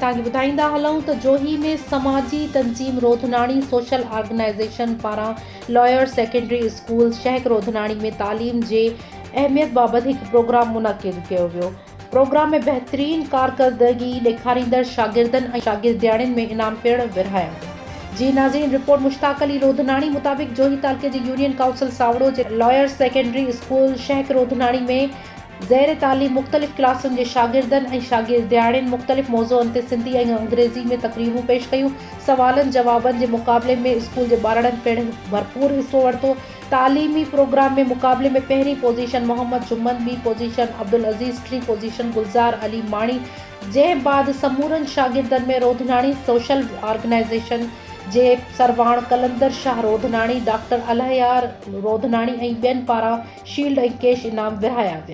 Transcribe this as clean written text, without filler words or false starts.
तव्हांखे ॿुधाईंदा हलूं त जोही में समाजी तंजीम रोधनाणी सोशल ऑर्गेनाइज़ेशन पारां लॉयर सेकेंडरी स्कूल शहक रोधनाणी में तालीम जे अहमियत बाबति हिकु प्रोग्राम मुनक़िद कयो वियो। प्रोग्राम में बहितरीन कारकर्दगी ॾेखारींदड़ शागिर्दनि ऐं शागिर्दियाणियुनि में इनाम पिणु विरहाया विया। जी नाज़रीन, रिपोर्ट मुश्ताक अली रोधनाणी मुताबिक़ जोही तालुके जे यूनियन काउंसिल सावड़ो जे लॉयर सेकेंडरी स्कूल शहक रोधनाणी में ज़ेर तालीम मुख़्तलिफ़ क्लासुनि जे शागिर्दनि ऐं शागिर्दियाणियुनि मुख़्तलिफ़ मौज़ूअनि ते सिंधी ऐं अंग्रेज़ी में तक़रीरूं पेश कयूं। सवालनि जवाबनि जे मुक़ाबले में स्कूल जे ॿारनि पिणु भरपूर हिसो वरितो। तालीमी प्रोग्राम में मुक़ाबले में पहिरीं पोज़ीशन मोहम्मद जुम्मन, ॿी पोज़ीशन अब्दुल अज़ीज़, टीं पोज़ीशन गुलज़ार अली माणी। जंहिं बाद समूरनि शागिर्दनि में रोधनाणी सोशल ऑर्गेनाइज़ेशन जे सरवाण कलंदर शाह रोधनाणी, डॉक्टर अलहयार रोधनाणी ऐं ॿियनि पारां शील्ड ऐं कैश इनाम विरहाया विया।